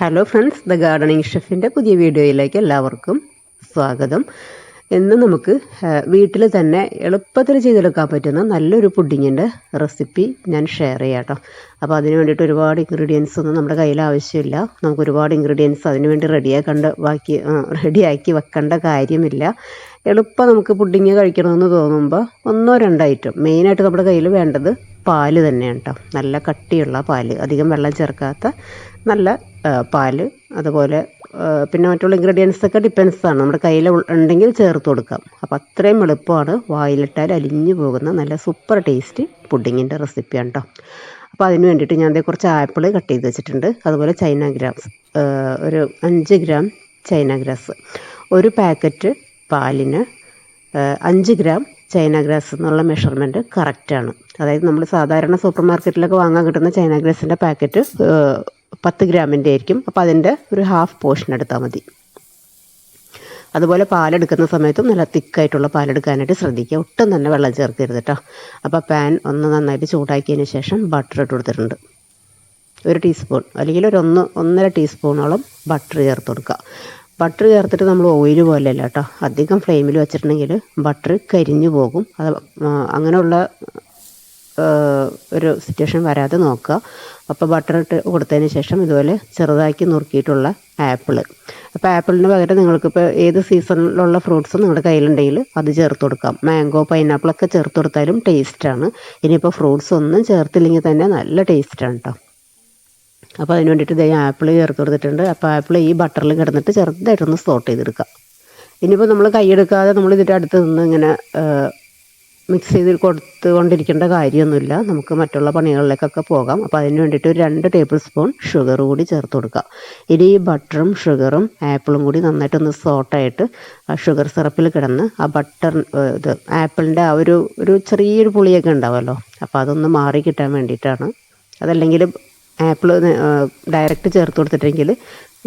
Hello friends, the gardening ഷെഫിൻ്റെ പുതിയ വീഡിയോയിലേക്ക് എല്ലാവർക്കും സ്വാഗതം. ഇന്ന് നമുക്ക് വീട്ടിൽ തന്നെ എളുപ്പത്തിൽ ചെയ്തെടുക്കാൻ പറ്റുന്ന നല്ലൊരു പുഡിങ്ങിൻ്റെ റെസിപ്പി ഞാൻ ഷെയർ ചെയ്യാം കേട്ടോ. അപ്പോൾ അതിന് വേണ്ടിയിട്ട് ഒരുപാട് ഇൻഗ്രീഡിയൻസ് ഒന്നും നമ്മുടെ കയ്യിൽ ആവശ്യമില്ല. നമുക്ക് ഒരുപാട് ഇൻഗ്രീഡിയൻസ് അതിന് വേണ്ടി റെഡിയാക്കി വെക്കേണ്ട കാര്യമില്ല. എളുപ്പം നമുക്ക് പുഡിങ് കഴിക്കണമെന്ന് തോന്നുമ്പോൾ ഒന്നോ രണ്ടോ ഐറ്റം. മെയിനായിട്ട് നമ്മുടെ കയ്യിൽ വേണ്ടത് പാല് തന്നെയാണ് കേട്ടോ. നല്ല കട്ടിയുള്ള പാല്, അധികം വെള്ളം ചേർക്കാത്ത നല്ല പാല്. അതുപോലെ പിന്നെ മറ്റുള്ള ഇൻഗ്രീഡിയൻസൊക്കെ ഡിപ്പെൻസാണ്, നമ്മുടെ കയ്യിൽ ഉണ്ടെങ്കിൽ ചേർത്ത് കൊടുക്കാം. അപ്പോൾ അത്രയും എളുപ്പമാണ്, വായിലിട്ടാൽ അലിഞ്ഞു പോകുന്ന നല്ല സൂപ്പർ ടേസ്റ്റി പുഡിങ്ങിൻ്റെ റെസിപ്പിയാണ് കേട്ടോ. അപ്പോൾ അതിന് വേണ്ടിയിട്ട് ഞാൻ കുറച്ച് ആപ്പിൾ കട്ട് ചെയ്ത് വെച്ചിട്ടുണ്ട്. അതുപോലെ ചൈന ഗ്രാസ്, ഒരു 5 ഗ്രാം ചൈന ഗ്രാസ്. ഒരു പാക്കറ്റ് പാലിന് 5 ഗ്രാം ചൈന ഗ്രാസ് എന്നുള്ള മെഷർമെൻറ്റ് കറക്റ്റാണ്. അതായത് നമ്മൾ സാധാരണ സൂപ്പർ മാർക്കറ്റിലൊക്കെ വാങ്ങാൻ കിട്ടുന്ന ചൈന ഗ്രാസിൻ്റെ പാക്കറ്റ് 10 ഗ്രാമിൻ്റെ ആയിരിക്കും. അപ്പോൾ അതിൻ്റെ ഒരു ഹാഫ് പോർഷൻ എടുത്താൽ മതി. അതുപോലെ പാലെടുക്കുന്ന സമയത്തും നല്ല തിക്കായിട്ടുള്ള പാലെടുക്കാനായിട്ട് ശ്രദ്ധിക്കുക. ഒട്ടും തന്നെ വെള്ളം ചേർക്കരുത് കേട്ടോ. അപ്പോൾ പാൻ ഒന്ന് നന്നായിട്ട് ചൂടാക്കിയതിന് ശേഷം ബട്ടർ ഇട്ട് കൊടുത്തിട്ടുണ്ട്. 1 ടീസ്പൂൺ അല്ലെങ്കിൽ ഒരു 1.5 ടീസ്പൂണോളം ബട്ടർ ചേർത്ത് കൊടുക്കുക. ബട്ടർ ചേർത്തിട്ട് നമ്മൾ ഓയിൽ പോലെയല്ല കേട്ടോ, അധികം ഫ്ലെയിമിൽ വെച്ചിട്ടുണ്ടെങ്കിൽ ബട്ടർ കരിഞ്ഞു പോകും. അത് അങ്ങനെയുള്ള ഒരു സിറ്റുവേഷൻ വരാതെ നോക്കുക. അപ്പോൾ ബട്ടർ ഇട്ട് കൊടുത്തതിന് ശേഷം ഇതുപോലെ ചെറുതാക്കി നുറുക്കിയിട്ടുള്ള ആപ്പിള്. അപ്പോൾ ആപ്പിളിന് പകരം നിങ്ങൾക്കിപ്പോൾ ഏത് സീസണിലുള്ള ഫ്രൂട്ട്സും നിങ്ങളുടെ കയ്യിലുണ്ടെങ്കിൽ അത് ചേർത്ത് കൊടുക്കാം. മാംഗോ, പൈനാപ്പിളൊക്കെ ചേർത്ത് കൊടുത്താലും ടേസ്റ്റാണ്. ഇനിയിപ്പോൾ ഫ്രൂട്ട്സ് ഒന്നും ചേർത്തില്ലെങ്കിൽ തന്നെ നല്ല ടേസ്റ്റാണ് കേട്ടോ. അപ്പോൾ അതിന് വേണ്ടിയിട്ട് ആപ്പിൾ ചേർത്ത് കൊടുത്തിട്ടുണ്ട്. അപ്പോൾ ആപ്പിൾ ഈ ബട്ടറിൽ കിടന്നിട്ട് ചെറുതായിട്ടൊന്ന് സോട്ട് ചെയ്തെടുക്കാം. ഇനിയിപ്പോൾ നമ്മൾ കൈയെടുക്കാതെ നമ്മൾ ഇതിൻ്റെ അടുത്ത് നിന്ന് ഇങ്ങനെ മിക്സ് ചെയ്ത് കൊടുത്തുകൊണ്ടിരിക്കേണ്ട കാര്യമൊന്നുമില്ല. നമുക്ക് മറ്റുള്ള പണികളിലേക്കൊക്കെ പോകാം. അപ്പോൾ അതിന് വേണ്ടിയിട്ട് ഒരു 2 ടേബിൾ സ്പൂൺ ഷുഗർ കൂടി ചേർത്ത് കൊടുക്കുക. ഇനി ഈ ബട്ടറും ഷുഗറും ആപ്പിളും കൂടി നന്നായിട്ടൊന്ന് സോട്ടായിട്ട് ആ ഷുഗർ സിറപ്പിൽ കിടന്ന് ആ ആപ്പിളിൻ്റെ ആ ഒരു ചെറിയൊരു പുളിയൊക്കെ ഉണ്ടാവുമല്ലോ, അപ്പോൾ അതൊന്ന് മാറി കിട്ടാൻ വേണ്ടിയിട്ടാണ്. അതല്ലെങ്കിൽ ആപ്പിൾ ഡയറക്റ്റ് ചേർത്ത് കൊടുത്തിട്ടെങ്കിൽ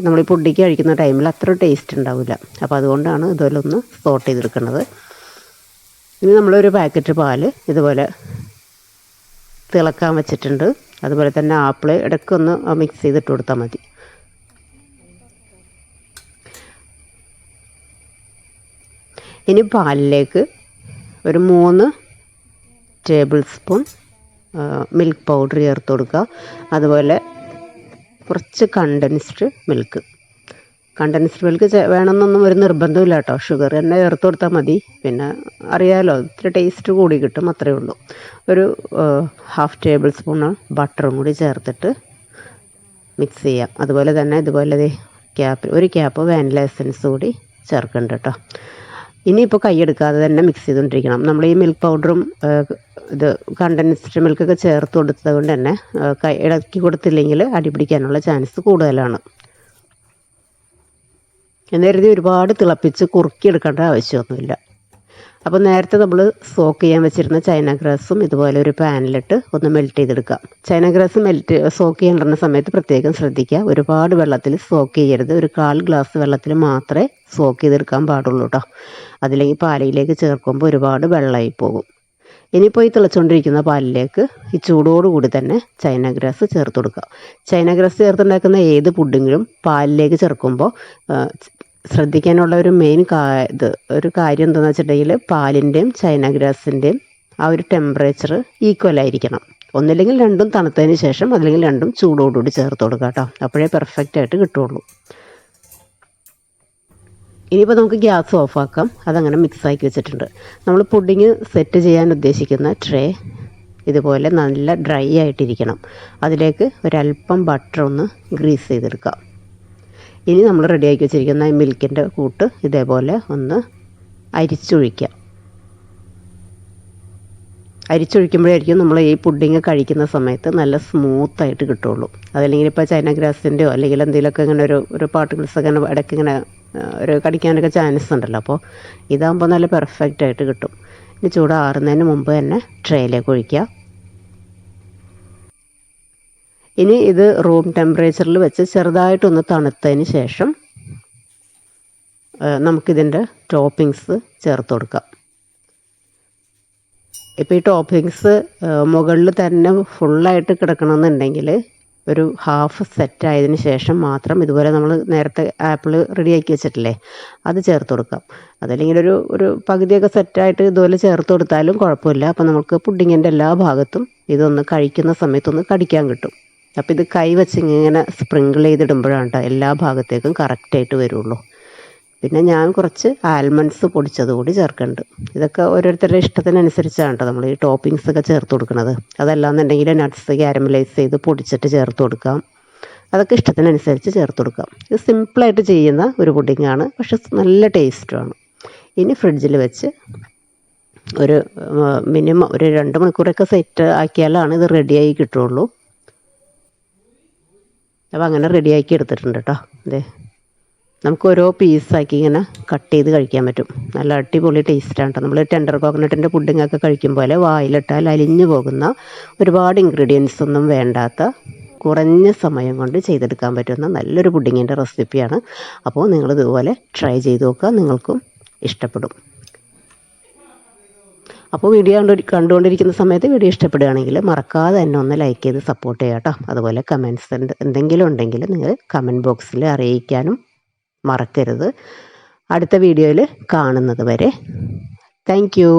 നമ്മൾ ഈ പുഡിക്ക് കഴിക്കുന്ന ടൈമിൽ അത്ര ടേസ്റ്റ് ഉണ്ടാവില്ല. അപ്പോൾ അതുകൊണ്ടാണ് ഇതുപോലെ ഒന്ന് സോട്ട് ചെയ്തെടുക്കുന്നത്. ഇനി നമ്മളൊരു പാക്കറ്റ് പാല് ഇതുപോലെ തിളക്കാൻ വെച്ചിട്ടുണ്ട്. അതുപോലെ തന്നെ ആപ്പിൾ ഇടയ്ക്കൊന്ന് മിക്സ് ചെയ്തിട്ട് കൊടുത്താൽ മതി. ഇനി പാലിലേക്ക് ഒരു 3 ടേബിൾ സ്പൂൺ മിൽക്ക് പൗഡർ ചേർത്ത് കൊടുക്കുക. അതുപോലെ കുറച്ച് കണ്ടൻസ്ഡ് മിൽക്ക് വേണമെന്നൊന്നും ഒരു നിർബന്ധമില്ല കേട്ടോ. ഷുഗർ തന്നെ ചേർത്ത് കൊടുത്താൽ മതി. പിന്നെ അറിയാമല്ലോ, ഇത്തിരി ടേസ്റ്റ് കൂടി കിട്ടും, അത്രയേ ഉള്ളൂ. ഒരു ഹാഫ് ടേബിൾ സ്പൂൺ ബട്ടറും കൂടി ചേർത്തിട്ട് മിക്സ് ചെയ്യാം. അതുപോലെ തന്നെ ഇതുപോലെ ഒരു ക്യാപ്പ് വാനില എസൻസ് കൂടി ചേർക്കുന്നുണ്ട് കേട്ടോ. ഇനിയിപ്പോൾ കൈയെടുക്കാതെ തന്നെ മിക്സ് ചെയ്തുകൊണ്ടിരിക്കണം. നമ്മൾ ഈ മിൽക്ക് പൗഡറും കണ്ടൻസ്ഡ് മിൽക്കൊക്കെ ചേർത്ത് കൊടുത്തത് കൊണ്ട് തന്നെ ഇളക്കി കൊടുത്തില്ലെങ്കിൽ അടിപിടിക്കാനുള്ള ചാൻസ് കൂടുതലാണ്. എന്നേരത്തി ഒരുപാട് തിളപ്പിച്ച് കുറുക്കിയെടുക്കേണ്ട ആവശ്യമൊന്നുമില്ല. അപ്പോൾ നേരത്തെ നമ്മൾ സോക്ക് ചെയ്യാൻ വെച്ചിരുന്ന ചൈന ഗ്രാസും ഇതുപോലെ ഒരു പാനിലിട്ട് ഒന്ന് മെൽറ്റ് ചെയ്തെടുക്കാം. ചൈന ഗ്രാസ് സോക്ക് ചെയ്യേണ്ടുന്ന സമയത്ത് പ്രത്യേകം ശ്രദ്ധിക്കുക. ഒരുപാട് വെള്ളത്തിൽ സോക്ക് ചെയ്യരുത്. ഒരു 1/4 ഗ്ലാസ് വെള്ളത്തിൽ മാത്രമേ സോക്ക് ചെയ്തെടുക്കാൻ പാടുള്ളൂ കേട്ടോ. അതിലേക്ക് പാലിലേക്ക് ചേർക്കുമ്പോൾ ഒരുപാട് വെള്ളമായി പോകും. ഇനിയിപ്പോൾ ഈ തിളച്ചുകൊണ്ടിരിക്കുന്ന പാലിലേക്ക് ഈ ചൂടോടുകൂടി തന്നെ ചൈന ഗ്രാസ് ചേർത്ത് കൊടുക്കുക. ചൈന ഗ്രാസ് ചേർത്തുണ്ടാക്കുന്ന ഏത് പുഡിങ്ങിലും പാലിലേക്ക് ചേർക്കുമ്പോൾ ശ്രദ്ധിക്കാനുള്ള ഒരു മെയിൻ ഒരു കാര്യം എന്താണെന്ന് വെച്ചിട്ടുണ്ടെങ്കിൽ പാലിൻ്റെയും ചൈന ഗ്രാസിൻ്റെയും ആ ഒരു ടെമ്പറേച്ചർ ഈക്വൽ ആയിരിക്കണം. ഒന്നില്ലെങ്കിൽ രണ്ടും തണുത്തതിന് ശേഷം അല്ലെങ്കിൽ രണ്ടും ചൂടോടുകൂടി ചേർത്ത് കൊടുക്കുക കേട്ടോ. അപ്പോഴേ പെർഫെക്റ്റ് ആയിട്ട് കിട്ടുള്ളൂ. ഇനിയിപ്പോൾ നമുക്ക് ഗ്യാസ് ഓഫാക്കാം. അതങ്ങനെ മിക്സാക്കി വെച്ചിട്ടുണ്ട്. നമ്മൾ പുഡിങ് സെറ്റ് ചെയ്യാൻ ഉദ്ദേശിക്കുന്ന ട്രേ ഇതുപോലെ നല്ല ഡ്രൈ ആയിട്ടിരിക്കണം. അതിലേക്ക് ഒരല്പം ബട്ടർ ഒന്ന് ഗ്രീസ് ചെയ്തെടുക്കാം. ഇനി നമ്മൾ റെഡിയാക്കി വെച്ചിരിക്കുന്ന ഈ മിൽക്കിൻ്റെ കൂട്ട് ഇതേപോലെ ഒന്ന് അരിച്ചൊഴിക്കാം. അരിച്ചൊഴിക്കുമ്പോഴായിരിക്കും നമ്മൾ ഈ പുഡിങ് കഴിക്കുന്ന സമയത്ത് നല്ല സ്മൂത്തായിട്ട് കിട്ടുള്ളൂ. അതല്ലെങ്കിൽ ഇപ്പോൾ ചൈന ഗ്രാസിൻ്റെയോ അല്ലെങ്കിൽ എന്തെങ്കിലുമൊക്കെ ഇങ്ങനെ ഒരു പാർട്ടിക്കിൾസൊക്കെ ഇങ്ങനെ ഇടയ്ക്ക് ഇങ്ങനെ ഒരു കടിക്കാനൊക്കെ ചാൻസ് ഉണ്ടല്ലോ. അപ്പോൾ ഇതാകുമ്പോൾ നല്ല പെർഫെക്റ്റ് ആയിട്ട് കിട്ടും. ഇനി ചൂടാറുന്നതിന് മുമ്പ് തന്നെ ട്രേയിലേക്ക് ഒഴിക്കുക. ഇനി ഇത് റൂം ടെമ്പറേച്ചറിൽ വെച്ച് ചെറുതായിട്ടൊന്ന് തണുത്തതിന് ശേഷം നമുക്കിതിൻ്റെ ടോപ്പിങ്സ് ചേർത്ത് കൊടുക്കാം. ഇപ്പോൾ ഈ ടോപ്പിങ്സ് മുകളിൽ തന്നെ ഫുള്ളായിട്ട് കിടക്കണമെന്നുണ്ടെങ്കിൽ ഒരു ഹാഫ് സെറ്റായതിന് ശേഷം മാത്രം ഇതുപോലെ നമ്മൾ നേരത്തെ ആപ്പിൾ റെഡിയാക്കി വെച്ചിട്ടില്ലേ അത് ചേർത്ത് കൊടുക്കാം. അതല്ലെങ്കിൽ ഒരു പകുതിയൊക്കെ സെറ്റായിട്ട് ഇതുപോലെ ചേർത്ത് കൊടുത്താലും കുഴപ്പമില്ല. അപ്പോൾ നമുക്ക് പുഡിങ്ങിൻ്റെ എല്ലാ ഭാഗത്തും ഇതൊന്ന് കഴിക്കുന്ന സമയത്തൊന്ന് കടിക്കാൻ കിട്ടും. അപ്പോൾ ഇത് കൈ വെച്ച് ഇങ്ങനെ സ്പ്രിങ്കിൾ ചെയ്തിടുമ്പോഴാണ് കേട്ടോ എല്ലാ ഭാഗത്തേക്കും കറക്റ്റായിട്ട് വരുള്ളൂ. പിന്നെ ഞാൻ കുറച്ച് ആൽമണ്ട്സ് പൊടിച്ചത് കൂടി ചേർക്കുന്നുണ്ട്. ഇതൊക്കെ ഓരോരുത്തരുടെ ഇഷ്ടത്തിനനുസരിച്ചാണ് കേട്ടോ നമ്മൾ ഈ ടോപ്പിങ്സ് ഒക്കെ ചേർത്ത് കൊടുക്കുന്നത്. അതല്ലാന്നുണ്ടെങ്കിൽ നട്ട്സ് ക്യാരമലൈസ് ചെയ്ത് പൊടിച്ചിട്ട് ചേർത്ത് കൊടുക്കാം. അതൊക്കെ ഇഷ്ടത്തിനനുസരിച്ച് ചേർത്ത് കൊടുക്കാം. ഇത് സിമ്പിളായിട്ട് ചെയ്യുന്ന ഒരു പുഡിങ്ങാണ്, പക്ഷെ നല്ല ടേസ്റ്റുമാണ്. ഇനി ഫ്രിഡ്ജിൽ വെച്ച് ഒരു മിനിമം ഒരു 2 മണിക്കൂറൊക്കെ സെറ്റ് ആക്കിയാലാണ് ഇത് റെഡിയായി കിട്ടുള്ളൂ. അപ്പോൾ അങ്ങനെ റെഡിയാക്കി എടുത്തിട്ടുണ്ട് കേട്ടോ. അതെ, നമുക്ക് ഓരോ പീസാക്കി ഇങ്ങനെ കട്ട് ചെയ്ത് കഴിക്കാൻ പറ്റും. നല്ല അടിപൊളി ടേസ്റ്റാണ് കേട്ടോ. നമ്മൾ ടെൻഡർ കോക്കനട്ടിൻ്റെ പുഡിങ്ങൊക്കെ കഴിക്കും പോലെ വായിലിട്ടാൽ അലിഞ്ഞു പോകുന്ന, ഒരുപാട് ഇൻഗ്രീഡിയൻസ് ഒന്നും വേണ്ടാത്ത, കുറഞ്ഞ സമയം കൊണ്ട് ചെയ്തെടുക്കാൻ പറ്റുന്ന നല്ലൊരു പുഡിങ്ങിൻ്റെ റെസിപ്പിയാണ്. അപ്പോൾ നിങ്ങളിതുപോലെ ട്രൈ ചെയ്ത് നോക്കുക, നിങ്ങൾക്കും ഇഷ്ടപ്പെടും. അപ്പോൾ വീഡിയോ കണ്ടുകൊണ്ടിരിക്കുന്ന സമയത്ത് വീഡിയോ ഇഷ്ടപ്പെടുകയാണെങ്കിൽ മറക്കാതെ തന്നെ ഒന്ന് ലൈക്ക് ചെയ്ത് സപ്പോർട്ട് ചെയ്യാം കേട്ടോ. അതുപോലെ കമൻറ്റ്സ് എന്തെങ്കിലും ഉണ്ടെങ്കിൽ നിങ്ങൾ കമൻറ്റ് ബോക്സിൽ അറിയിക്കാനും മറക്കരുത്. അടുത്ത വീഡിയോയിൽ കാണുന്നത് വരെ താങ്ക് യു.